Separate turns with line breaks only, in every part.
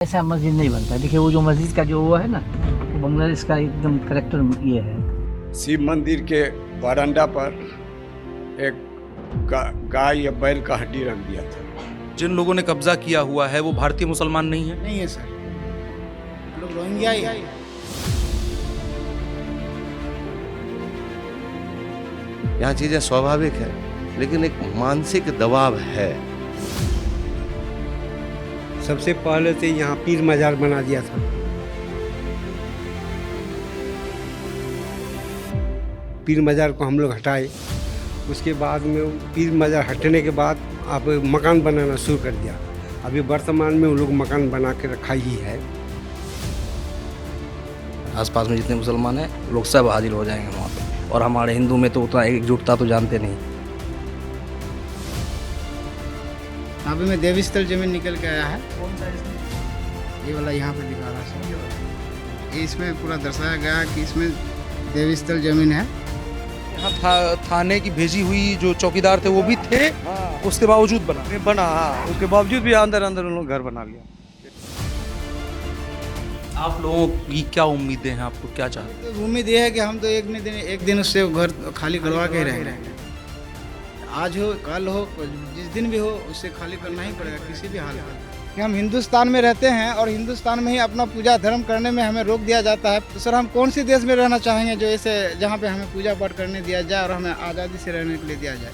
ऐसा मस्जिद नहीं बनता। देखिए वो जो मस्जिद का जो वो है ना, वो बांग्लादेश का एकदम करेक्टर ये है।
शिव मंदिर के बरामदा पर एक गाय या बैल का हड्डी रख दिया था।
जिन लोगों ने कब्जा किया हुआ है वो भारतीय मुसलमान नहीं है।
नहीं है सर, हम लोग रोहिंग्या ही है।
यहाँ चीजें स्वाभाविक है, लेकिन एक मानसिक दबाव है।
सबसे पहले से यहाँ पीर मजार बना दिया था। पीर मजार को हम लोग हटाए, उसके बाद में पीर मजार हटने के बाद अब मकान बनाना शुरू कर दिया। अभी वर्तमान में वो लोग मकान बना के रखा ही है।
आसपास में जितने मुसलमान हैं लोग सब हाजिर हो जाएंगे वहाँ पे, और हमारे हिंदू में तो उतना एकजुटता तो जानते नहीं।
अभी में देवी स्थल जमीन निकल के आया है। ये वाला यहाँ पे दिखा रहा है। ये इसमें पूरा दर्शाया गया कि इसमें देवी स्थल जमीन है।
यहाँ थाने की भेजी हुई जो चौकीदार थे वो भी थे, उसके बावजूद बना।
उसके बावजूद भी अंदर अंदर उन लोग घर बना लिया।
आप लोगों की क्या उम्मीदें हैं, आपको क्या चाहते हैं?
तो उम्मीद ये है कि हम तो एक दिन उससे घर खाली करवा के रहेंगे। आज हो कल हो जिस दिन भी हो, उससे खाली करना ही पड़ेगा किसी भी हाल में। कि हम हिंदुस्तान में रहते हैं और हिंदुस्तान में ही अपना पूजा धर्म करने में हमें रोक दिया जाता है, तो सर हम कौन सी देश में रहना चाहेंगे जो ऐसे जहाँ पे हमें पूजा पाठ करने दिया जाए और हमें आज़ादी से रहने के लिए दिया जाए।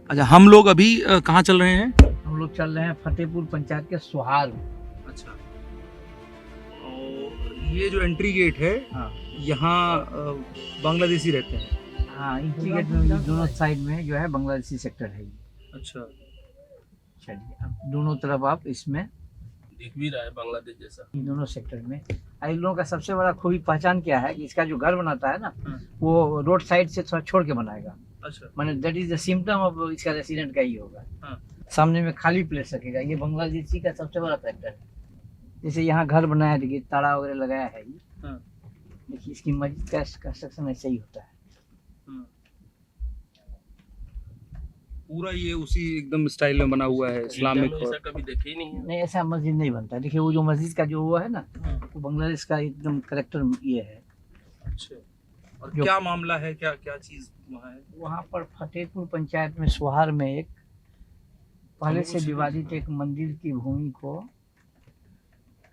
अच्छा, हम लोग अभी कहाँ चल रहे हैं?
हम लोग चल रहे हैं फतेहपुर पंचायत के सुहार में।
अच्छा, ये जो एंट्री गेट है,
हाँ
यहाँ बांग्लादेशी रहते हैं।
हाँ, एंट्री गेट में भी दोनों साइड में जो है बांग्लादेशी सेक्टर है ये।
अच्छा,
चलिए अब दोनों तरफ आप इसमें
दिख भी रहा है बांग्लादेश जैसा।
इन दोनों सेक्टर में इन लोगों का सबसे बड़ा खूबी पहचान क्या है कि इसका जो घर बनाता है ना, वो रोड साइड से थोड़ा छोड़ के बनाएगा।
अच्छा,
माने that is the symptom of इसका रेसिडेंट का ही होगा।
हाँ।
सामने में खाली प्लेस रखेगा। ये बांग्लादेशी का सबसे बड़ा फैक्टर है। जैसे यहाँ घर बनाया, देखिए ताला वगैरह लगाया है ये।
हाँ।
देखिए इसकी मस्जिद का कंस्ट्रक्शन ऐसे ही होता है।
पूरा ये उसी एकदम स्टाइल में बना हुआ है, इस्लामिक।
ऐसा कभी देखे ही नहीं है।
नहीं, ऐसा मस्जिद नहीं बनता। देखिए वो जो मस्जिद का जो वो है ना, वो बांग्लादेश का एकदम करेक्टर ये है।
अच्छा, और
जो-
क्या मामला है, क्या क्या चीज वहाँ है?
वहाँ पर फतेहपुर पंचायत में सुहार में एक पहले से विवादित एक मंदिर की भूमि को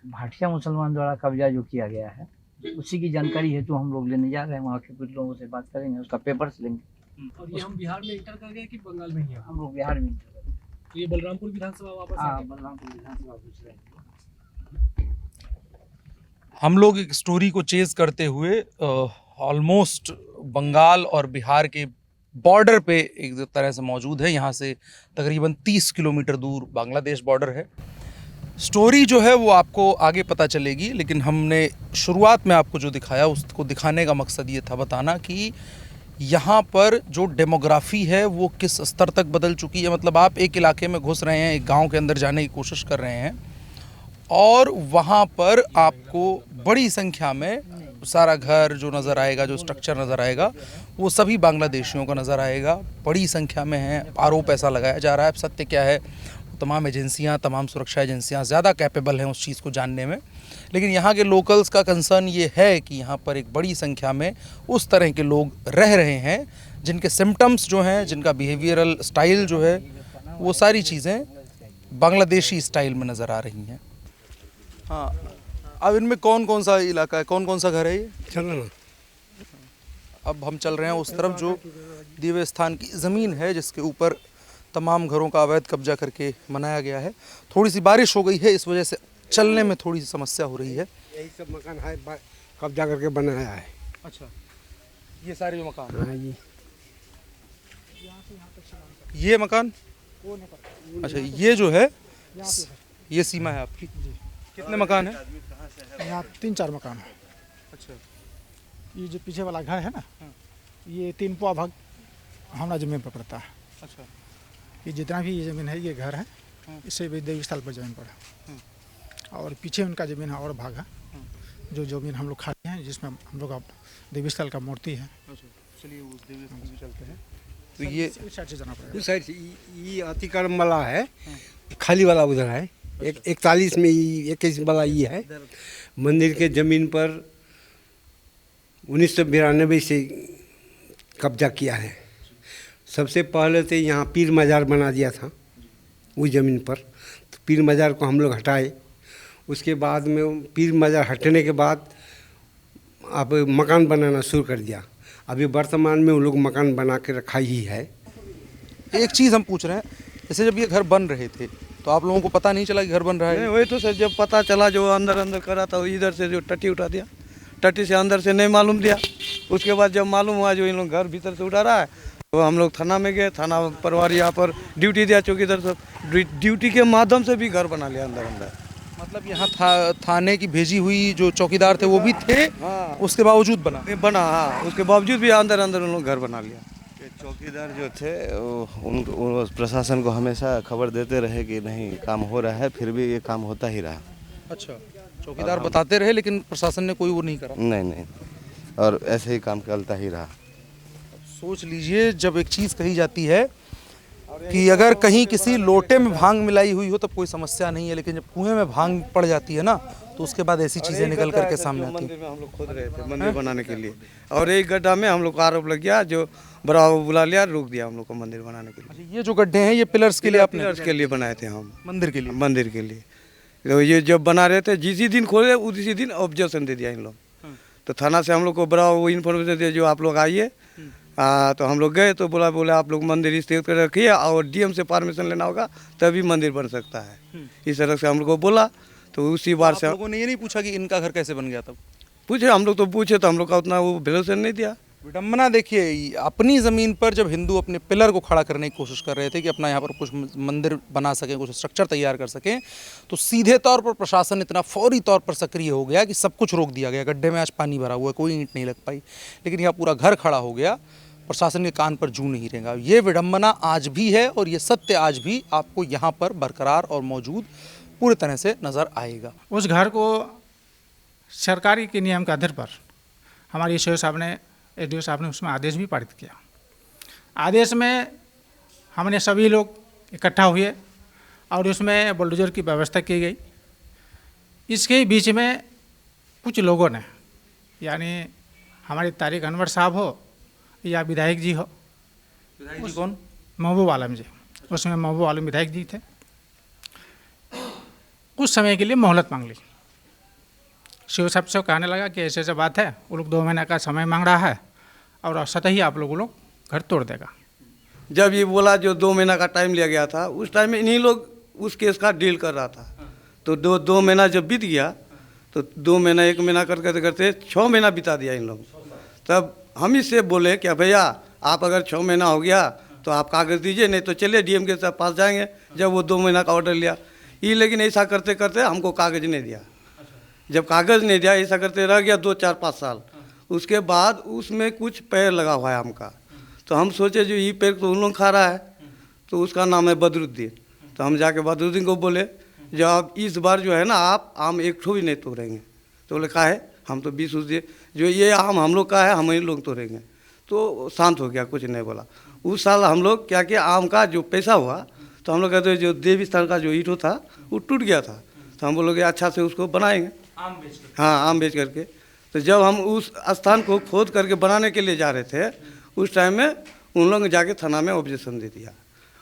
भाटिया मुसलमान द्वारा कब्जा जो किया गया है, उसी की जानकारी हेतु हम लोग लेने जा रहे हैं। वहाँ के कुछ लोगों से बात करेंगे, उसका पेपर्स लेंगे।
और ये हम बिहार में इंटर कर गए कि बंगाल में ही है?
हम लोग बिहार में
तो ये बलरामपुर विधानसभा वापस आ
हाँ,
गए?
बलरामपुर विधानसभा पूछ रहे हैं।
हम लोग एक स्टोरी को चेज करते हुए ऑलमोस्ट बंगाल और बिहार के बॉर्डर पे एक तरह से मौजूद है। यहाँ से तकरीबन 30 किलोमीटर दूर बांग्लादेश बॉर्डर है। स्टोरी जो है वो आपको आगे पता चलेगी, लेकिन हमने शुरुआत में आपको जो दिखाया उसको दिखाने का मकसद ये था बताना कि यहाँ पर जो डेमोग्राफी है वो किस स्तर तक बदल चुकी है। मतलब आप एक इलाके में घुस रहे हैं, एक गांव के अंदर जाने की कोशिश कर रहे हैं, और वहाँ पर आपको बड़ी संख्या में सारा घर जो नज़र आएगा, जो स्ट्रक्चर नज़र आएगा, वो सभी बांग्लादेशियों का नज़र आएगा। बड़ी संख्या में है, आरोप ऐसा लगाया जा रहा है। अब सत्य क्या है, तमाम एजेंसियाँ, तमाम सुरक्षा एजेंसियाँ ज़्यादा कैपेबल हैं उस चीज़ को जानने में, लेकिन यहाँ के लोकल्स का कंसर्न ये है कि यहाँ पर एक बड़ी संख्या में उस तरह के लोग रह रहे हैं जिनके सिम्टम्स जो हैं, जिनका बिहेवियरल स्टाइल जो है, वो सारी चीज़ें बांग्लादेशी स्टाइल में नज़र आ रही हैं। हाँ, अब इनमें कौन कौन सा इलाका है, कौन कौन सा घर है ये?
चलो ना,
अब हम चल रहे हैं उस तरफ जो दिव्य स्थान की ज़मीन है, जिसके ऊपर तमाम घरों का अवैध कब्जा करके बनाया गया है। थोड़ी सी बारिश हो गई है, इस वजह से चलने में थोड़ी सी समस्या हो रही है।
यही सब मकान है, कब्जा करके बनाया है।
अच्छा, ये सारे मकान?
हाँ जी।
ये मकान? अच्छा, ये जो है ये सीमा है आपकी? कितने मकान है?
यहाँ 3-4 मकान है।
अच्छा,
ये जो पीछे वाला घर है ना, ये 3 पौआ भाग हमारा जमीन पर पड़ता है।
अच्छा,
ये जितना भी ये ज़मीन है, ये घर है, इससे भी देवी स्थल पर जमीन पड़ा। और पीछे उनका ज़मीन है और भाग है, जो ज़मीन हम लोग खाते हैं, जिसमें हम लोग का देवी स्थल का मूर्ति है।
अच्छा, चलिए उस देवी स्थल में चलते हैं। तो ये
इस साइड से जाना पड़ेगा।
उस साइड से ये अतिक्रम वाला है, खाली वाला उधर है। 41 में 21 वाला ये है। मंदिर के ज़मीन पर 1992 से कब्जा किया है। सबसे पहले तो यहाँ पीर मज़ार बना दिया था उस ज़मीन पर, तो पीर मज़ार को हम लोग हटाए। उसके बाद में पीर मज़ार हटने के बाद अब मकान बनाना शुरू कर दिया। अभी वर्तमान में वो लोग मकान बना के रखा ही है।
एक चीज़ हम पूछ रहे हैं, जैसे जब ये घर बन रहे थे तो आप लोगों को पता नहीं चला कि घर बन रहा है?
वही तो सर, जब पता चला जो अंदर अंदर करा था, इधर से जो टट्टी उठा दिया, टट्टी से अंदर से नहीं मालूम दिया। उसके बाद जब मालूम हुआ जो इन लोग घर भीतर से उठा रहा है, तो हम लोग थाना में गए। थाना परिवार यहाँ पर ड्यूटी दिया, चौकीदार सब ड्यूटी के माध्यम से भी घर बना लिया अंदर अंदर।
मतलब यहाँ थाने की भेजी हुई जो चौकीदार थे वो भी थे,
हाँ,
उसके बावजूद बना।
हाँ, उसके बावजूद भी अंदर अंदर उन लोग घर बना लिया।
चौकीदार जो थे उन प्रशासन को हमेशा खबर देते रहे कि नहीं काम हो रहा है, फिर भी ये काम होता ही रहा।
अच्छा, चौकीदार बताते रहे लेकिन प्रशासन ने कोई वो नहीं करा?
नहीं, और ऐसे ही काम चलता ही रहा।
सोच लीजिए, जब एक चीज़ कही जाती है कि अगर कहीं किसी लोटे में भांग मिलाई हुई हो तब कोई समस्या नहीं है, लेकिन जब कुएं में भांग पड़ जाती है ना, तो उसके बाद ऐसी चीज़ें निकल करके सामने आती हैं।
मंदिर में हम लोग खोद रहे थे मंदिर बनाने के लिए, और एक गड्ढा में हम लोग का आरोप लग गया, जो बड़ा बुला लिया, रोक दिया हम लोग को मंदिर बनाने के लिए।
ये जो गड्ढे हैं ये पिलर्स के लिए आपने?
पिलर्स के लिए बनाए थे हम,
मंदिर के लिए?
मंदिर के लिए। तो ये जब बना रहे थे, जिस दिन खोले उसी दिन ऑब्जेक्शन दे दिया इन लोग। तो थाना से हम लोग को बड़ा वो इन्फॉर्मेशन दिया, जो आप लोग आइए। तो हम लोग गए तो बोला आप लोग मंदिर इस तरह कर रखिए, और डीएम से परमिशन लेना होगा तभी मंदिर बन सकता है। इस तरह से हम लोग को बोला। तो उसी बार से
आप लोगों ने ये नहीं पूछा कि इनका घर कैसे बन गया? तब
पूछे हम लोग, तो पूछे तो हम लोग का उतना वो भरोसा नहीं दिया।
विडम्बना देखिए, अपनी ज़मीन पर जब हिंदू अपने पिलर को खड़ा करने की कोशिश कर रहे थे कि अपना यहाँ पर कुछ मंदिर बना सकें, कुछ स्ट्रक्चर तैयार कर सकें, तो सीधे तौर पर प्रशासन इतना फौरी तौर पर सक्रिय हो गया कि सब कुछ रोक दिया गया। गड्ढे में आज पानी भरा हुआ है, कोई ईंट नहीं लग पाई, लेकिन यहाँ पूरा घर खड़ा हो गया। प्रशासन के कान पर जू नहीं रहेगा। ये विडम्बना आज भी है और ये सत्य आज भी आपको यहाँ पर बरकरार और मौजूद पूरी तरह से नज़र आएगा।
उस घर को सरकारी के नियम के आधार पर हमारे एसडीओ साहब ने उसमें आदेश भी पारित किया। आदेश में हमने सभी लोग इकट्ठा हुए और उसमें बुलडोजर की व्यवस्था की गई। इसके बीच में कुछ लोगों ने, यानी हमारे तारिक अनवर साहब हो या विधायक जी हो।
विधायक जी कौन?
महबूब आलम जी। उसमें महबूब आलम विधायक जी थे। कुछ समय के लिए मोहलत मांग ली। शिव साहब से कहने लगा कि ऐसे ऐसे बात है, वो लोग 2 महीने का समय मांग रहा है और सतह ही आप लोग घर तोड़ देगा।
जब ये बोला जो 2 महीना का टाइम लिया गया था, उस टाइम में इन्हीं लोग उस केस का डील कर रहा था। तो 2 महीना जब बीत गया, तो 2 महीना 1 महीना करते करते 6 महीना बिता दिया इन लोग। तब हम इससे बोले कि भैया आप अगर 6 महीना हो गया तो आप कागज़ दीजिए, नहीं तो चलिए डीएम के साथ पास जाएंगे। जब वो 2 महीना का ऑर्डर लिया, ये लेकिन ऐसा करते करते हमको कागज़ नहीं दिया। जब कागज़ नहीं दिया, ऐसा करते रह गया 2, 4, 5 साल। उसके बाद उसमें कुछ पेड़ लगा हुआ है आम का, तो हम सोचे जो ये पेड़ तो उन लोग खा रहा है, तो उसका नाम है बदरुद्दीन। तो हम जाके बदरुद्दीन को बोले जो आप इस बार जो है ना, आप आम एक ठो भी नहीं तोड़ेंगे। तो बोले कहा है, हम तो 20 दिए, जो ये आम हम लोग का है हम ही लोग तोड़ेंगे। तो शांत हो गया, कुछ नहीं बोला। उस साल हम लोग क्या किया, आम का जो पैसा हुआ, तो हम लोग कहते जो देवी स्थान का जो ईंटो था वो टूट गया था, तो हम बोलोगे अच्छा से उसको बनाएंगे, हाँ आम बेच करके। तो जब हम उस स्थान को खोद करके बनाने के लिए जा रहे थे, उस टाइम में उन लोग जाके थाना में ऑब्जेक्शन दे दिया।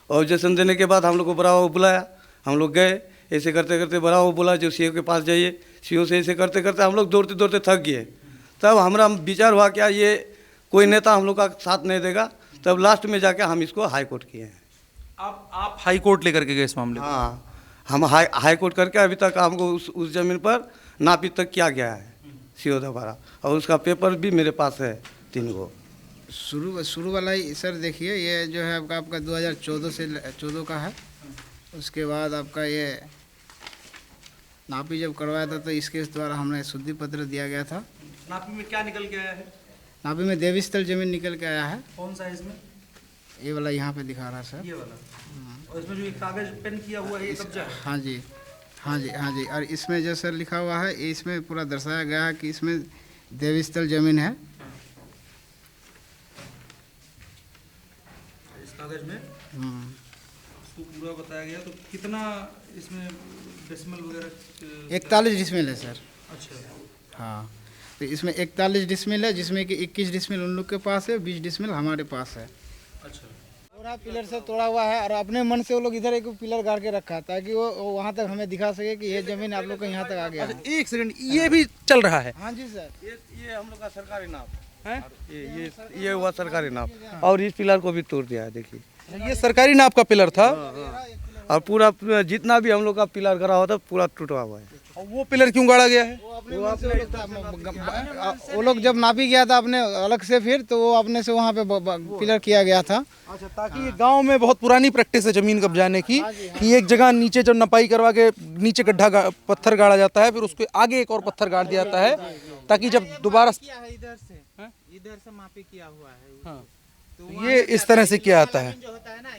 ऑब्जेक्शन देने के बाद हम लोग को बड़ा वो बुलाया, हम लोग गए। ऐसे करते करते बड़ा वो बोला जो सीओ के पास जाइए। सीओ से ऐसे करते करते हम लोग दौड़ते दौड़ते थक गए। तब हमारा विचार हुआ क्या ये कोई नेता हम लोग का साथ नहीं देगा। तब लास्ट में जाके हम इसको हाई कोर्ट किए हैं।
आप हाई कोर्ट लेकर के गए इस मामले?
हाँ, हम हाई कोर्ट करके अभी तक हमको उस ज़मीन पर नापी तक किया गया है सीओ द्वारा, और उसका पेपर भी मेरे पास है 3 गो।
शुरू वाला ही सर देखिए, ये जो है आपका 2014 से 14 का है। उसके बाद आपका ये नापी जब करवाया था तो इसके द्वारा हमने शुद्धि पत्र दिया गया था।
नापी में क्या निकल के आया है?
नापी में देवी स्थल जमीन निकल के आया है।
कौन सा है इसमें?
ये वाला यहाँ पे दिखा रहा है सर,
ये वाला। और इसमें जो कागज पेन किया हुआ है ये कब्जा है?
हाँ जी, हाँ जी, हाँ जी। और इसमें जो सर लिखा हुआ है, इसमें पूरा दर्शाया गया है कि इसमें देवी स्थल जमीन है।
कागज में इसको पूरा बताया गया। तो कितना इसमें डेसिमल वगैरह?
41 डिसमिल है सर।
अच्छा।
हाँ, तो इसमें 41 डिसमिल है, जिसमें कि 21 डिसमिल उन लोग के पास है, 20 डिसमिल हमारे पास है।
अच्छा।
पूरा पिलर से तोड़ा हुआ है और अपने मन से वो लोग इधर एक पिलर गाड़ के रखा है ताकि वो वहाँ तक हमें दिखा सके कि ये जमीन आप लोग का यहाँ तक आ गया है।
एक सेकंड, ये भी चल रहा है?
हाँ जी सर,
ये हम लोग का सरकारी नाप है, ये हुआ सरकारी नाप, और इस पिलर को भी तोड़ दिया है। देखिए
ये सरकारी नाप का पिलर था
और पूरा जितना भी हम लोग का पिलर करा हुआ था पूरा टूटा हुआ है।
और वो पिलर क्यों गाड़ा गया है?
वो लोग जब नापी गया था अपने अलग से, फिर तो वो अपने से वहाँ पे पिलर किया गया था।
अच्छा, ताकि ये गांव में बहुत पुरानी प्रैक्टिस है जमीन कब्जाने की कि एक जगह नीचे जब नपाई करवा के नीचे गड्ढा पत्थर गाड़ा जाता है, फिर उसके आगे एक और पत्थर गाड़ दिया जाता है ताकि जब दोबारा
इधर से मापी किया हुआ है।
हाँ, तो ये इस तरह से किया जाता है।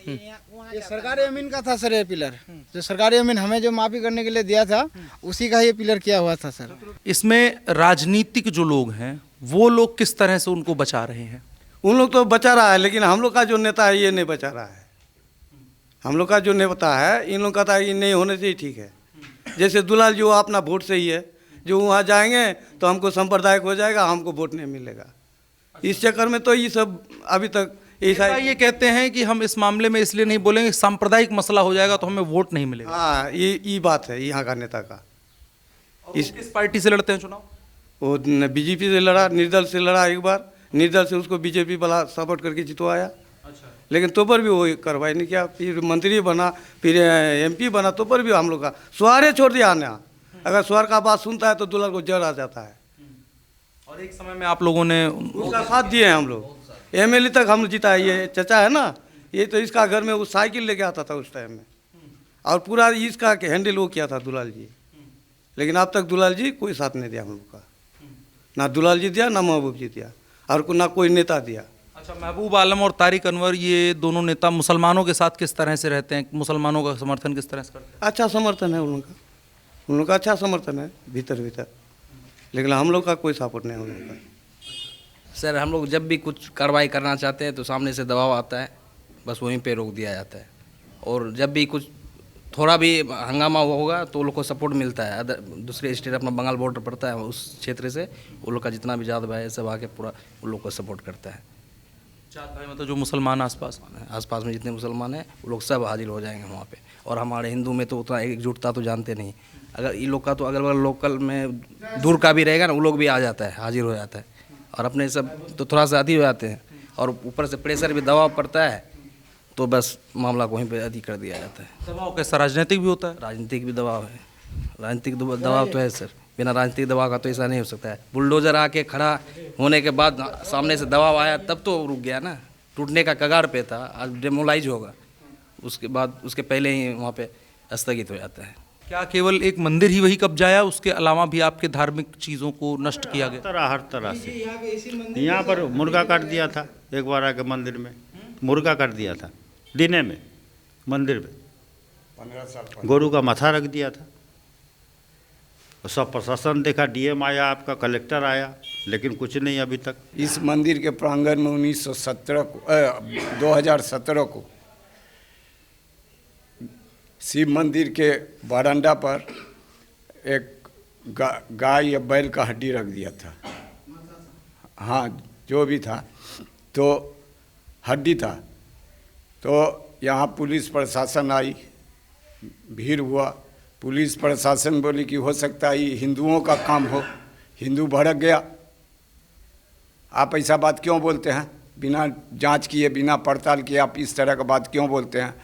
ये सरकारी जमीन का था सर, ये पिलर जो सरकारी जमीन हमें जो मापी करने के लिए दिया था उसी का ये पिलर किया हुआ था सर।
इसमें राजनीतिक जो लोग हैं वो लोग किस तरह से उनको बचा रहे हैं?
उन लोग तो बचा रहा है, लेकिन हम लोग का जो नेता है ये नहीं बचा रहा है। हम लोग का जो नेता है इन लोग का था ये नहीं होने से ही ठीक है। जैसे दुलाल जी वो अपना वोट से ही है, जो वहाँ जाएंगे तो हमको सांप्रदायिक हो जाएगा, हमको वोट नहीं मिलेगा। इस चक्कर में तो ये सब अभी तक ऐसा
ये कहते हैं कि हम इस मामले में इसलिए नहीं बोलेंगे, सांप्रदायिक मसला हो जाएगा तो हमें वोट नहीं मिलेगा।
हाँ, ये बात है यहाँ का नेता का।
किस पार्टी से लड़ते हैं चुनाव?
वो बीजेपी से लड़ा, निर्दल से लड़ा एक बार, निर्दल से उसको बीजेपी वाला सपोर्ट करके जितवाया।
अच्छा।
लेकिन तो पर भी वो कार्रवाई नहीं किया, फिर मंत्री बना, फिर MP बना, तो पर भी हम लोग का स्वार छोड़ दिया आना। अगर स्वार का बात सुनता है तो दुल्हन को जड़ आ जाता है।
और एक समय में आप लोगों ने
उसका साथ दिए हैं हम लोग, MLA तक हम जीता है। ये चचा है ना, ये तो इसका घर में वो साइकिल लेके आता था उस टाइम में, और पूरा इसका हैंडल वो किया था दुलाल जी। लेकिन अब तक दुलाल जी कोई साथ नहीं दिया हम लोग का, ना दुलाल जी दिया ना महबूब जी दिया, और ना कोई नेता दिया।
अच्छा, महबूब आलम और तारिक अनवर ये दोनों नेता मुसलमानों के साथ किस तरह से रहते हैं? मुसलमानों का समर्थन किस तरह से करते हैं?
अच्छा समर्थन है उन लोग का अच्छा समर्थन है भीतर भीतर, लेकिन हम लोग का कोई सपोर्ट नहीं है उन लोग का।
सर हम लोग जब भी कुछ कार्रवाई करना चाहते हैं तो सामने से दबाव आता है, बस वहीं पे रोक दिया जाता है। और जब भी कुछ थोड़ा भी हंगामा होगा तो लोग को सपोर्ट मिलता है। दूसरे स्टेट अपना बंगाल बॉर्डर पड़ता है, उस क्षेत्र से वो लोग का जितना भी जात भाई है सब आके पूरा उन लोग को सपोर्ट करता है।
जात भाई मतलब जो मुसलमान आसपास
में जितने मुसलमान हैं वो लोग सब हाजिर हो जाएंगे वहाँ पे। और हमारे हिंदू में तो उतना एकजुटता तो जानते नहीं, अगर इन लोग का तो अगर लोकल में दूर का भी रहेगा ना वो लोग भी आ जाता है, हाजिर हो जाता है। और अपने सब तो थोड़ा सा अधिक हो जाते हैं, और ऊपर से प्रेशर भी दबाव पड़ता है तो बस मामला को वहीं पे अधिक कर दिया जाता है।
दबाव कैसा? राजनीतिक भी होता है?
राजनीतिक भी दबाव है, राजनीतिक दबाव तो है सर। बिना राजनीतिक दबाव का तो ऐसा नहीं हो सकता है। बुलडोजर आके खड़ा होने के बाद सामने से दबाव आया तब तो रुक गया ना, टूटने का कगार पे था, आज डेमोलाइज होगा, उसके बाद उसके पहले ही वहाँ पे स्थगित हो जाता है।
क्या केवल एक मंदिर ही वही कब्जाया, उसके अलावा भी आपके धार्मिक चीज़ों को नष्ट किया गया?
हर तरह से यहाँ पर मुर्गा काट दिया था, एक बार आके मंदिर में मुर्गा काट दिया था, दिने में मंदिर में 15 साल गोरू का माथा रख दिया था। सब प्रशासन देखा, DM आया, आपका कलेक्टर आया, लेकिन कुछ नहीं अभी तक।
इस मंदिर के प्रांगण में 2017 को शिव मंदिर के बरामदा पर एक गाय या बैल का हड्डी रख दिया था। हाँ, जो भी था तो हड्डी था। तो यहाँ पुलिस प्रशासन आई, भीड़ हुआ, पुलिस प्रशासन बोली कि हो सकता है हिंदुओं का काम हो, हिंदू भड़क गया। आप ऐसा बात क्यों बोलते हैं? बिना जांच किए, बिना पड़ताल किए आप इस तरह का बात क्यों बोलते हैं?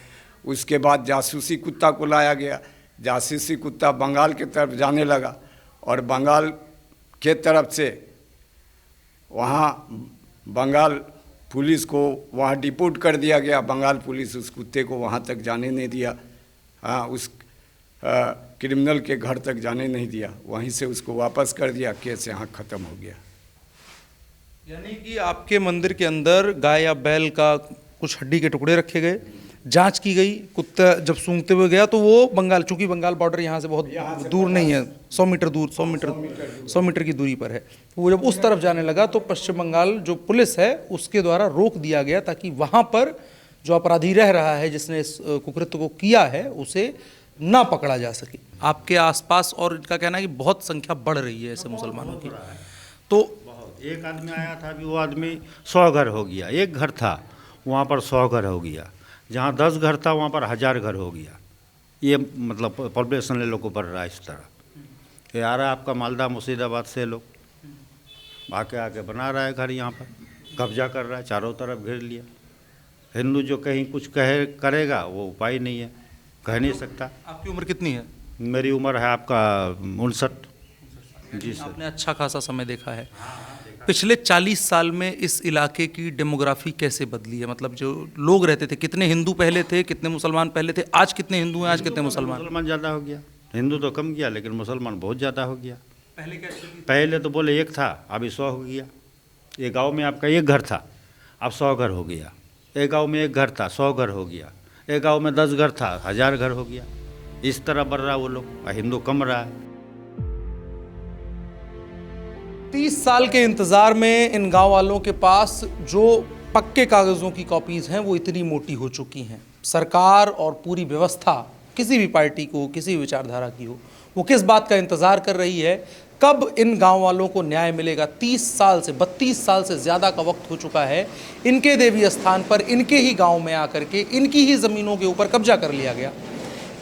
उसके बाद जासूसी कुत्ता को लाया गया, जासूसी कुत्ता बंगाल की तरफ जाने लगा, और बंगाल के तरफ से वहाँ बंगाल पुलिस को वहाँ डिपोर्ट कर दिया गया। बंगाल पुलिस उस कुत्ते को वहाँ तक जाने नहीं दिया, हाँ, उस क्रिमिनल के घर तक जाने नहीं दिया, वहीं से उसको वापस कर दिया, केस यहाँ ख़त्म हो गया।
यानी कि आपके मंदिर के अंदर गाय या बैल का कुछ हड्डी के टुकड़े रखे गए, जांच की गई, कुत्ता जब सूंघते हुए गया तो वो बंगाल, चूंकि बंगाल बॉर्डर यहाँ से बहुत दूर नहीं है, 100 मीटर दूर, 100 मीटर की दूरी पर है, वो जब उस तरफ जाने लगा तो पश्चिम बंगाल जो पुलिस है उसके द्वारा रोक दिया गया ताकि वहाँ पर जो अपराधी रह रहा है, जिसने इस कुकृत्य को किया है, उसे ना पकड़ा जा सके। आपके आसपास और इनका कहना है कि बहुत संख्या बढ़ रही है ऐसे मुसलमानों की। तो
एक आदमी आया था, अभी वो आदमी 100 घर हो गया। एक घर था वहाँ पर 100 घर हो गया, जहाँ 10 घर था वहाँ पर 1000 घर हो गया। ये मतलब पॉपुलेशन ले लोग को बढ़ रहा है इस तरह। ये आ रहा है आपका मालदा मुर्शिदाबाद से लोग आके आके बना रहा है घर, यहाँ पर कब्जा कर रहा है, चारों तरफ घेर लिया। हिंदू जो कहीं कुछ करेगा वो उपाय नहीं है, कह नहीं सकता।
आपकी उम्र कितनी है?
मेरी उम्र है आपका 59। जी सर।
आपने अच्छा खासा समय देखा है। पिछले 40 साल में इस इलाके की डेमोग्राफी कैसे बदली है? मतलब जो लोग रहते थे, कितने हिंदू पहले थे, कितने मुसलमान पहले थे, आज कितने हिंदू हैं, आज कितने मुसलमान?
मुसलमान ज़्यादा हो गया, हिंदू तो कम गया लेकिन मुसलमान बहुत ज़्यादा हो गया।
पहले क्या स्थिति थी?
पहले तो बोले एक था, अभी 100 हो गया। एक गांव में आपका एक घर था, अब 100 घर हो गया। एक गांव में एक घर था, 100 घर हो गया। एक गांव में 10 घर था, 1000 घर हो गया। इस तरह बढ़ रहा वो लोग, हिंदू कम रहा है।
30 साल के इंतज़ार में इन गांव वालों के पास जो पक्के कागज़ों की कॉपीज़ हैं वो इतनी मोटी हो चुकी हैं। सरकार और पूरी व्यवस्था किसी भी पार्टी को, किसी भी विचारधारा की हो, वो किस बात का इंतज़ार कर रही है, कब इन गांव वालों को न्याय मिलेगा। 30 साल से 32 साल से ज़्यादा का वक्त हो चुका है। इनके देवी स्थान पर, इनके ही गांव में आकर के, इनकी ही ज़मीनों के ऊपर कब्जा कर लिया गया।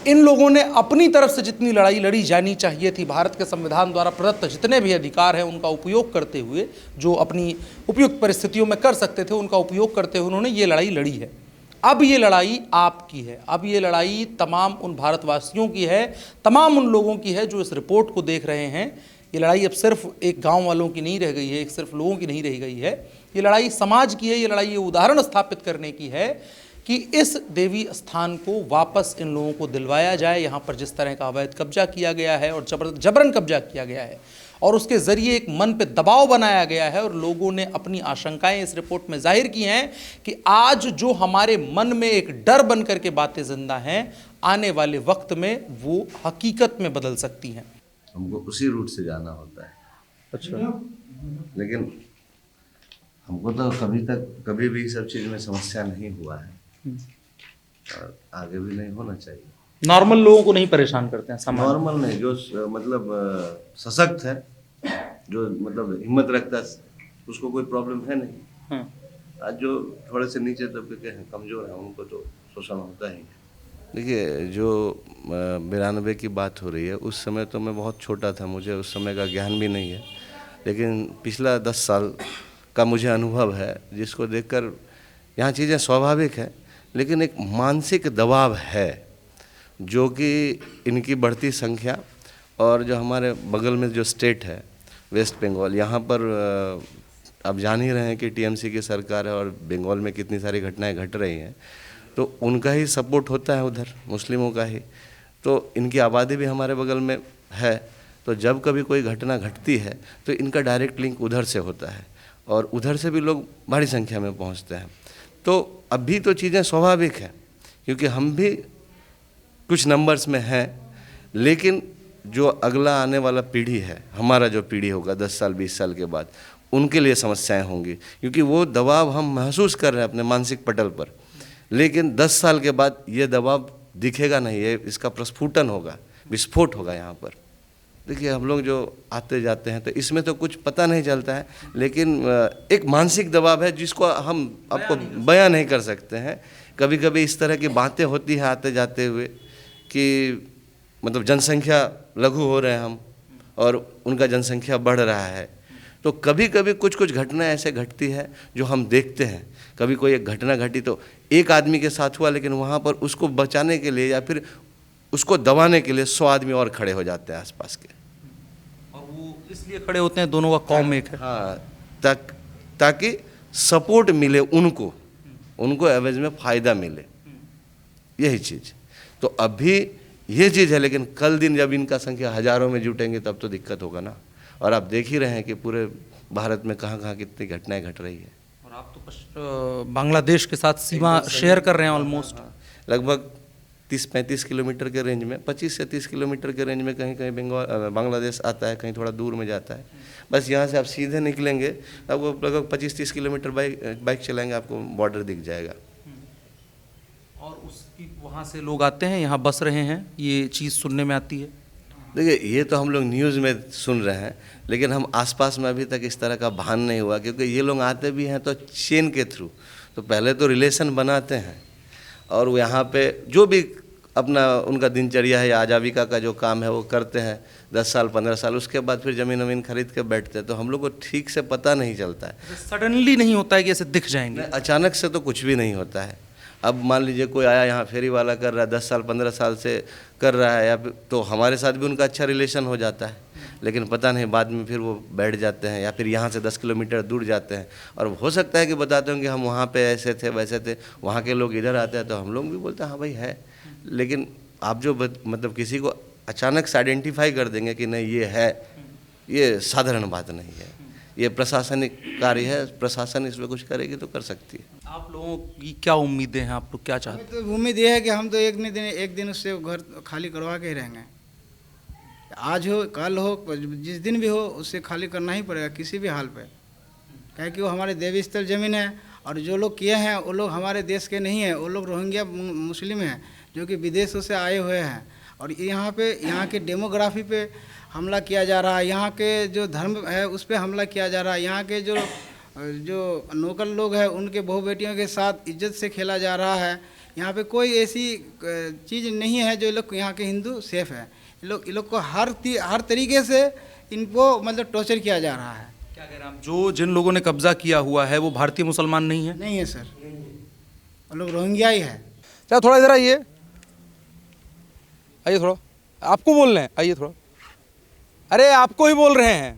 इन लोगों ने अपनी तरफ से जितनी लड़ाई लड़ी जानी चाहिए थी, भारत के संविधान द्वारा प्रदत्त जितने भी अधिकार हैं उनका उपयोग करते हुए, जो अपनी उपयुक्त परिस्थितियों में कर सकते थे उनका उपयोग करते हुए उन्होंने ये लड़ाई लड़ी है। अब ये लड़ाई आपकी है, अब ये लड़ाई तमाम उन भारतवासियों की है, तमाम उन लोगों की है जो इस रिपोर्ट को देख रहे हैं। ये लड़ाई अब सिर्फ एक गांव वालों की नहीं रह गई है, एक सिर्फ लोगों की नहीं रह गई है, ये लड़ाई समाज की है। ये लड़ाई ये उदाहरण स्थापित करने की है कि इस देवी स्थान को वापस इन लोगों को दिलवाया जाए। यहाँ पर जिस तरह का अवैध कब्जा किया गया है और जबरन कब्जा किया गया है और उसके ज़रिए एक मन पे दबाव बनाया गया है और लोगों ने अपनी आशंकाएं इस रिपोर्ट में जाहिर की हैं कि आज जो हमारे मन में एक डर बन करके बातें जिंदा हैं, आने वाले वक्त में वो हकीकत में बदल सकती हैं।
हमको उसी रूट से जाना होता है।
अच्छा।
लेकिन हमको तो कभी भी सब चीज़ में समस्या नहीं हुआ है और आगे भी नहीं होना चाहिए।
नॉर्मल लोगों को नहीं परेशान करते हैं?
नॉर्मल नहीं, जो मतलब सशक्त है, जो मतलब हिम्मत रखता है, उसको कोई प्रॉब्लम है नहीं। आज जो थोड़े से नीचे तबके के हैं, कमज़ोर हैं, उनको तो शोषण होता ही है। देखिए, जो 92 की बात हो रही है, उस समय तो मैं बहुत छोटा था, मुझे उस समय का ज्ञान भी नहीं है, लेकिन पिछला 10 साल का मुझे अनुभव है, जिसको देखकर यहाँ चीज़ें स्वाभाविक है, लेकिन एक मानसिक दबाव है जो कि इनकी बढ़ती संख्या और जो हमारे बगल में जो स्टेट है वेस्ट बंगाल, यहाँ पर आप जान ही रहे हैं कि टीएमसी की सरकार है और बंगाल में कितनी सारी घटनाएं घट रही हैं, तो उनका ही सपोर्ट होता है उधर, मुस्लिमों का ही। तो इनकी आबादी भी हमारे बगल में है, तो जब कभी कोई घटना घटती है तो इनका डायरेक्ट लिंक उधर से होता है और उधर से भी लोग बड़ी संख्या में पहुंचते हैं। तो अभी तो चीज़ें स्वाभाविक हैं क्योंकि हम भी कुछ नंबर्स में हैं, लेकिन जो अगला आने वाला पीढ़ी है, हमारा जो पीढ़ी होगा 10 साल 20 साल के बाद, उनके लिए समस्याएं होंगी, क्योंकि वो दबाव हम महसूस कर रहे हैं अपने मानसिक पटल पर, लेकिन 10 साल के बाद ये दबाव दिखेगा नहीं, ये इसका प्रस्फुटन होगा, विस्फोट होगा यहाँ पर। देखिए, हम लोग जो आते जाते हैं तो इसमें तो कुछ पता नहीं चलता है, लेकिन एक मानसिक दबाव है जिसको हम आपको बयां नहीं कर सकते हैं। कभी कभी इस तरह की बातें होती हैं आते जाते हुए कि मतलब जनसंख्या लघु हो रहे हैं हम और उनका जनसंख्या बढ़ रहा है, तो कभी कभी कुछ कुछ घटना ऐसे घटती है जो हम देखते हैं। कभी कोई एक घटना घटी तो एक आदमी के साथ हुआ, लेकिन वहाँ पर उसको बचाने के लिए या फिर उसको दबाने के लिए 100 आदमी और खड़े हो जाते हैं आसपास के,
और वो इसलिए खड़े होते हैं, दोनों का कौम एक है।
हाँ, ताकि सपोर्ट मिले उनको एवरेज में फ़ायदा मिले, यही चीज़। तो अभी ये चीज़ है, लेकिन कल दिन जब इनका संख्या हज़ारों में जुटेंगे तब तो दिक्कत होगा ना। और आप देख ही रहे हैं कि पूरे भारत में कहाँ कहाँ कितनी घटनाएं घट रही है।
और आप तो बांग्लादेश के साथ सीमा शेयर कर रहे हैं ऑलमोस्ट।
लगभग 30-35 किलोमीटर के रेंज में, 25 से 30 किलोमीटर के रेंज में कहीं कहीं बांग्लादेश आता है, कहीं थोड़ा दूर में जाता है। बस यहाँ से आप सीधे निकलेंगे, आपको लगभग 25-30 किलोमीटर बाइक चलाएंगे, आपको बॉर्डर दिख जाएगा।
वहाँ से लोग आते हैं, यहाँ बस रहे हैं, ये चीज़ सुनने में आती है।
देखिए, ये तो हम लोग न्यूज़ में सुन रहे हैं, लेकिन हम आसपास में अभी तक इस तरह का भान नहीं हुआ, क्योंकि ये लोग आते भी हैं तो चेन के थ्रू, तो पहले तो रिलेशन बनाते हैं और यहाँ पे जो भी अपना उनका दिनचर्या है या आजीविका का जो काम है वो करते हैं 10 साल 15 साल, उसके बाद फिर ज़मीन खरीद के बैठते हैं, तो हम लोग को ठीक से पता नहीं चलता है।
सडनली नहीं होता है कि ऐसे दिख जाएंगे,
अचानक से तो कुछ भी नहीं होता है। अब मान लीजिए कोई आया यहाँ फेरी वाला कर रहा है, 10 साल 15 साल से कर रहा है, या तो हमारे साथ भी उनका अच्छा रिलेशन हो जाता है, लेकिन पता नहीं बाद में फिर वो बैठ जाते हैं या फिर यहाँ से 10 किलोमीटर दूर जाते हैं, और हो सकता है कि बताते होंगे हम वहाँ पे ऐसे थे वैसे थे, वहाँ के लोग इधर आते हैं तो हम लोग भी बोलते हैं हाँ भाई है, लेकिन आप जो मतलब किसी को अचानक से आइडेंटिफाई कर देंगे कि नहीं ये है, ये साधारण बात नहीं है, ये प्रशासनिक कार्य है, प्रशासन इसमें कुछ करेगी तो कर सकती है।
आप लोगों की क्या उम्मीदें हैं, आप लोग क्या चाहते हैं?
तो उम्मीद ये है कि हम तो एक दिन उससे घर खाली करवा के ही रहेंगे। आज हो कल हो जिस दिन भी हो उससे खाली करना ही पड़ेगा किसी भी हाल पे, क्या कि वो हमारे देवी स्थल ज़मीन है, और जो लोग किए हैं वो लोग हमारे देश के नहीं हैं, वो लोग रोहिंग्या मुस्लिम हैं जो कि विदेशों से आए हुए हैं, और यहाँ के डेमोग्राफी पे हमला किया जा रहा है, यहाँ के जो धर्म है उस पर हमला किया जा रहा है, यहाँ के जो लोकल लोग हैं उनके बहू बेटियों के साथ इज्जत से खेला जा रहा है। यहाँ पे कोई ऐसी चीज़ नहीं है जो लोग यहाँ के हिंदू सेफ है, ये लोग को हर तरीके से इनको मतलब टॉर्चर किया जा रहा है।
क्या कह रहे हैं आप, जिन लोगों ने कब्जा किया हुआ है वो भारतीय मुसलमान नहीं है?
नहीं है सर, वो लोग रोहिंग्या ही है।
चलो थोड़ा इधर आइए, थोड़ा आपको बोल रहे हैं, आइए थोड़ा, अरे आपको ही बोल रहे हैं,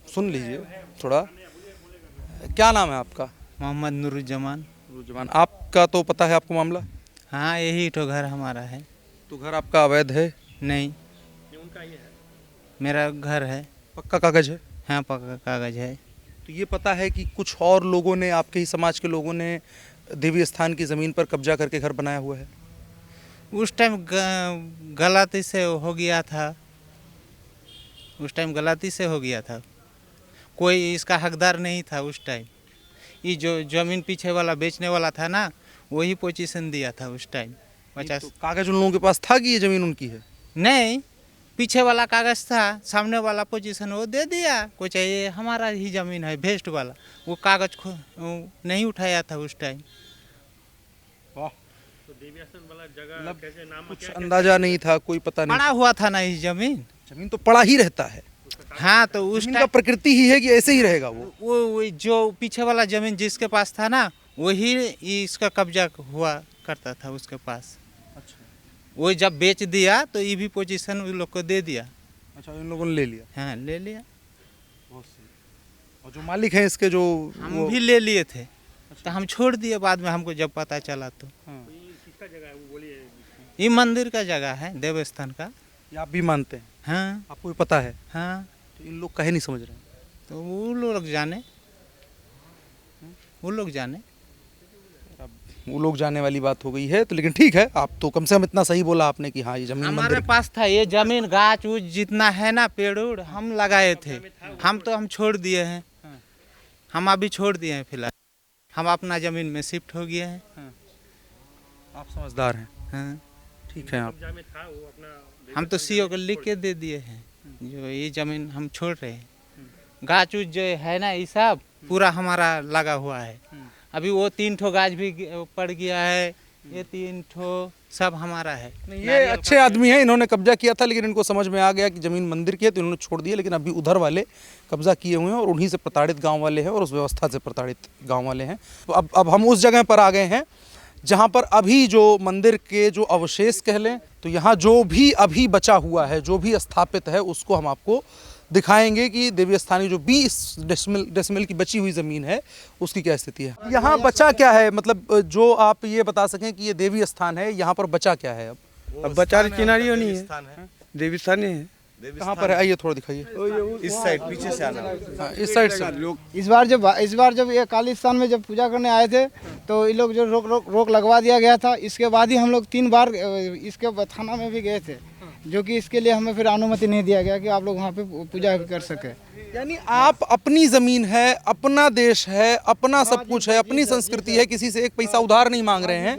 सुन लीजिए थोड़ा। क्या नाम है आपका?
मोहम्मद नूरुज्जमान।
आपका तो पता है आपको मामला?
हाँ, यही तो घर हमारा है।
तो घर आपका अवैध है?
नहीं, मेरा घर है।
पक्का कागज है?
हाँ, पक्का कागज है।
तो ये पता है कि कुछ और लोगों ने, आपके ही समाज के लोगों ने देवी स्थान की ज़मीन पर कब्जा करके घर बनाया हुआ है?
उस टाइम गलती से हो गया था, उस टाइम गलती से हो गया था, कोई इसका हकदार नहीं था उस टाइम। ये जो ज़मीन पीछे वाला बेचने वाला था ना, वही पोजीशन दिया था उस टाइम 50।
तो कागज उन लोगों के पास था कि ये ज़मीन उनकी है?
नहीं, पीछे वाला कागज था, सामने वाला पोजीशन वो दे दिया, कोई चाहिए हमारा ही ज़मीन है वेस्ट वाला, वो कागज नहीं उठाया था उस टाइम।
कुछ अंदाजा नहीं था, कोई पता नहीं,
पड़ा हुआ था ना इस ज़मीन
तो पड़ा ही रहता है।
हाँ, तो उस
का प्रकृति ही है कि ऐसे ही रहेगा।
वो जो पीछे वाला ज़मीन जिसके पास था ना, वही इसका कब्जा हुआ करता था उसके पास।
अच्छा,
वो जब बेच दिया तो ये भी पोजीशन उन लोग को दे दिया।
अच्छा, इन लोगों ने ले लिया?
हाँ, ले लिया।
बहुत सही। और जो मालिक हैं इसके, जो
हम भी ले लिए थे। अच्छा। तो हम छोड़ दिए बाद में, हमको जब पता चला तो।
हाँ।
ये मंदिर का जगह है, देवस्थान का।
ये आप भी मानते हैं?
हाँ,
आपको भी पता है?
हाँ।
तो इन लोग कहे नहीं समझ रहे हैं?
तो वो लोग जाने, वो लोग जाने।
वो लोग जाने वाली बात हो गई है, तो लेकिन ठीक है, आप तो कम से कम इतना सही बोला आपने कि हाँ ये जमीन
हमारे पास था, ये जमीन गाछ उछ जितना है ना, पेड़ उड़ हम लगाए थे, हम छोड़ दिए हैं। हम अभी छोड़ दिए हैं फिलहाल, हम अपना जमीन में शिफ्ट हो गए हैं।
आप समझदार हैं।
हाँ,
ठीक है। आप
हम तो सीओ को लिख के दे दिए हैं, जो ये जमीन हम छोड़ रहे हैं। गाछ उछ जो है ना, ये सब पूरा हमारा लगा हुआ है। अभी वो 3 ठो गाछ भी पड़ गया है, ये 3 ठो सब हमारा है।
ये अच्छे आदमी हैं, इन्होंने कब्जा किया था, लेकिन इनको समझ में आ गया कि ज़मीन मंदिर की है तो इन्होंने छोड़ दिया, लेकिन अभी उधर वाले कब्जा किए हुए हैं और उन्हीं से प्रताड़ित गांव वाले हैं और उस व्यवस्था से प्रताड़ित गांव वाले हैं। तो अब हम उस जगह पर आ गए हैं जहां पर अभी जो मंदिर के जो अवशेष कह लें, तो यहाँ जो भी अभी बचा हुआ है, जो भी स्थापित है, उसको हम आपको दिखाएंगे कि देवी स्थानी जो 20 डेसिमल की बची हुई ज़मीन है उसकी क्या स्थिति है। यहाँ बचा क्या है, मतलब जो आप ये बता सकें कि ये देवी स्थान है, यहाँ पर बचा क्या है?
अब बचा किनारी नहीं है, देवी स्थान है।
कहाँ पर है? आइए थोड़ा दिखाइए।
इस साइड पीछे से आना।
हाँ, इस साइड से।
इस बार जब ये काली स्थान में जब पूजा करने आए थे तो ये लोग जो रोक लगवा दिया गया था, इसके बाद ही हम लोग 3 बार इसके थाना में भी गए थे, जो कि इसके लिए हमें फिर अनुमति नहीं दिया गया कि आप लोग वहाँ पे पूजा कर सके।
यानी आप अपनी ज़मीन है, अपना देश है, अपना सब कुछ है, अपनी संस्कृति है, किसी से एक पैसा उधार नहीं मांग रहे हैं,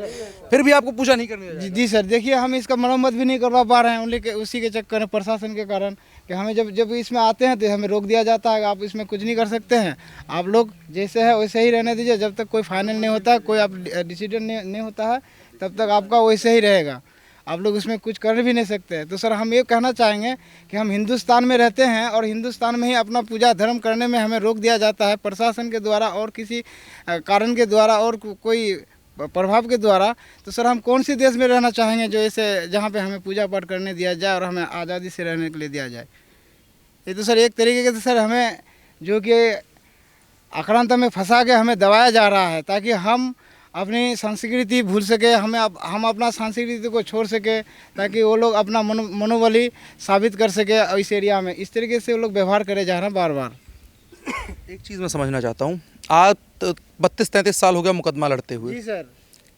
फिर भी आपको पूजा नहीं करनी
जी सर, देखिए हम इसका मरम्मत भी नहीं करवा पा रहे हैं उसी के चक्कर में, प्रशासन के कारण कि हमें जब इसमें आते हैं तो हमें रोक दिया जाता है, आप इसमें कुछ नहीं कर सकते हैं, आप लोग जैसे है वैसे ही रहने दीजिए, जब तक कोई फाइनल नहीं होता है, कोई आप डिसीजन नहीं होता है, तब तक आपका वैसे ही रहेगा, आप लोग उसमें कुछ कर भी नहीं सकते। तो सर हम ये कहना चाहेंगे कि हम हिंदुस्तान में रहते हैं और हिंदुस्तान में ही अपना पूजा धर्म करने में हमें रोक दिया जाता है प्रशासन के द्वारा और किसी कारण के द्वारा और कोई प्रभाव के द्वारा। तो सर हम कौन सी देश में रहना चाहेंगे जो ऐसे जहाँ पे हमें पूजा पाठ करने दिया जाए और हमें आज़ादी से रहने के लिए दिया जाए। ये तो सर एक तरीके के तो सर हमें जो कि आक्रांता में फंसा के हमें दबाया जा रहा है ताकि हम अपनी संस्कृति भूल सके, हम अपना संस्कृति को छोड़ सके, ताकि वो लोग अपना मनोबली साबित कर सके इस एरिया में। इस तरीके से वो लोग व्यवहार करे जा रहे हैं बार बार।
एक चीज़ मैं समझना चाहता हूँ, आज 32-33 साल हो गया मुकदमा लड़ते हुए।
जी सर।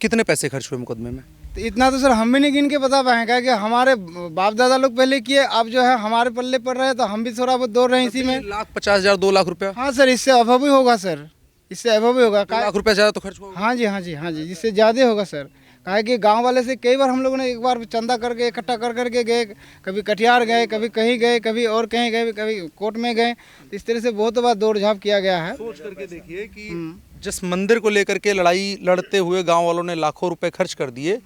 कितने पैसे खर्च हुए मुकदमे में?
तो इतना तो सर हम भी नहीं गिन के बता पाएंगे कि हमारे बाप दादा लोग पहले किए, अब जो है हमारे पल्ले पड़ रहे हैं तो हम भी थोड़ा बहुत दौड़ रहे हैं इसी में।
1,50,000 2 लाख रुपया?
हाँ सर, इससे अभाव ही होगा सर, इससे अभाव ही होगा।
2 लाख रुपया ज़्यादा तो खर्च होगा?
हाँ जी, जिससे ज़्यादा होगा सर। काहे कि गांव वाले से कई बार हम लोगों ने एक बार चंदा करके इकट्ठा करके गए, कभी कटिहार गए, कभी कहीं गए, कभी और कहीं गए, कभी कोर्ट में गए, तो इस तरह से बहुत बार दौड़ झाप किया गया है।
सोच करके देखिए कि जिस मंदिर को लेकर के लड़ाई लड़ते हुए गांव वालों ने लाखों रुपए खर्च कर दिए,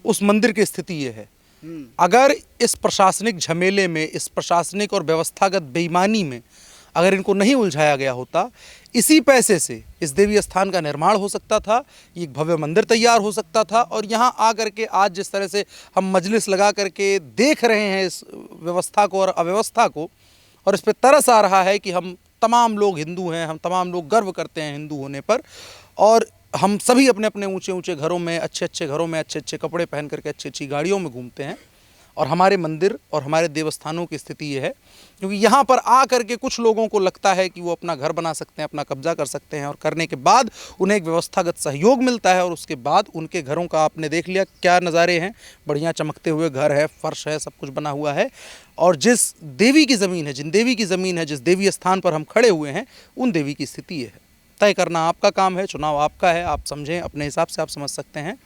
उस मंदिर की स्थिति ये है। अगर इस प्रशासनिक झमेले में, इस प्रशासनिक और व्यवस्थागत बेईमानी में अगर इनको नहीं उलझाया गया होता, इसी पैसे से इस देवी स्थान का निर्माण हो सकता था, एक भव्य मंदिर तैयार हो सकता था। और यहाँ आ करके आज जिस तरह से हम मजलिस लगा करके देख रहे हैं इस व्यवस्था को और अव्यवस्था को, और इस पर तरस आ रहा है कि हम तमाम लोग हिंदू हैं, हम तमाम लोग गर्व करते हैं हिंदू होने पर, और हम सभी अपने अपने ऊंचे ऊंचे घरों में, अच्छे अच्छे घरों में, अच्छे अच्छे कपड़े पहन करके अच्छी अच्छी गाड़ियों में घूमते हैं, और हमारे मंदिर और हमारे देवस्थानों की स्थिति ये है क्योंकि यहाँ पर आ करके कुछ लोगों को लगता है कि वो अपना घर बना सकते हैं, अपना कब्जा कर सकते हैं, और करने के बाद उन्हें एक व्यवस्थागत सहयोग मिलता है, और उसके बाद उनके घरों का आपने देख लिया क्या नज़ारे हैं, बढ़िया चमकते हुए घर है, फर्श है, सब कुछ बना हुआ है। और जिस देवी की ज़मीन है, जिन देवी की ज़मीन है, जिस देवी स्थान पर हम खड़े हुए हैं, उन देवी की स्थिति ये है। तय करना आपका काम है, चुनाव आपका है, आप समझें, अपने हिसाब से आप समझ सकते हैं।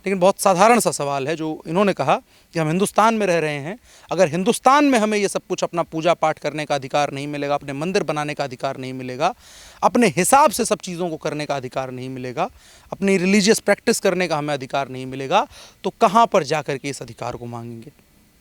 लेकिन बहुत साधारण सा सवाल है जो इन्होंने कहा कि हम हिंदुस्तान में रह रहे हैं, अगर हिंदुस्तान में हमें ये सब कुछ अपना पूजा पाठ करने का अधिकार नहीं मिलेगा, अपने मंदिर बनाने का अधिकार नहीं मिलेगा, अपने हिसाब से सब चीज़ों को करने का अधिकार नहीं मिलेगा, अपनी रिलीजियस प्रैक्टिस करने का हमें अधिकार नहीं मिलेगा, तो कहाँ पर जा कर के इस अधिकार को मांगेंगे?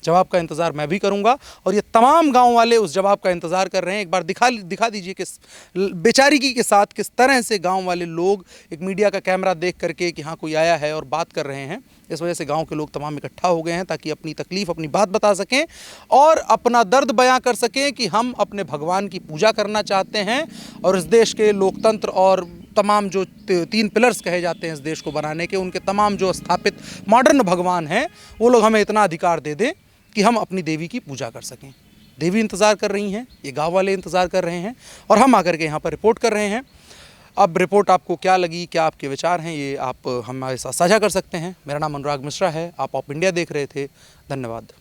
जवाब का इंतज़ार मैं भी करूंगा, और ये तमाम गांव वाले उस जवाब का इंतज़ार कर रहे हैं। एक बार दिखा दीजिए किस बेचारिकी के साथ किस तरह से गांव वाले लोग एक मीडिया का कैमरा देख करके कि हाँ कोई आया है और बात कर रहे हैं। इस वजह से गांव के लोग तमाम इकट्ठा हो गए हैं ताकि अपनी तकलीफ़, अपनी बात बता सकें और अपना दर्द बयां कर सकें कि हम अपने भगवान की पूजा करना चाहते हैं, और इस देश के लोकतंत्र और तमाम जो 3 पिलर्स कहे जाते हैं इस देश को बनाने के, उनके तमाम जो स्थापित मॉडर्न भगवान हैं, वो लोग हमें इतना अधिकार दे दें कि हम अपनी देवी की पूजा कर सकें। देवी इंतज़ार कर रही हैं, ये गांव वाले इंतज़ार कर रहे हैं, और हम आकर के यहाँ पर रिपोर्ट कर रहे हैं। अब रिपोर्ट आपको क्या लगी, क्या आपके विचार हैं, ये आप हमारे साथ साझा कर सकते हैं। मेरा नाम अनुराग मिश्रा है, आप ऑफ इंडिया देख रहे थे। धन्यवाद।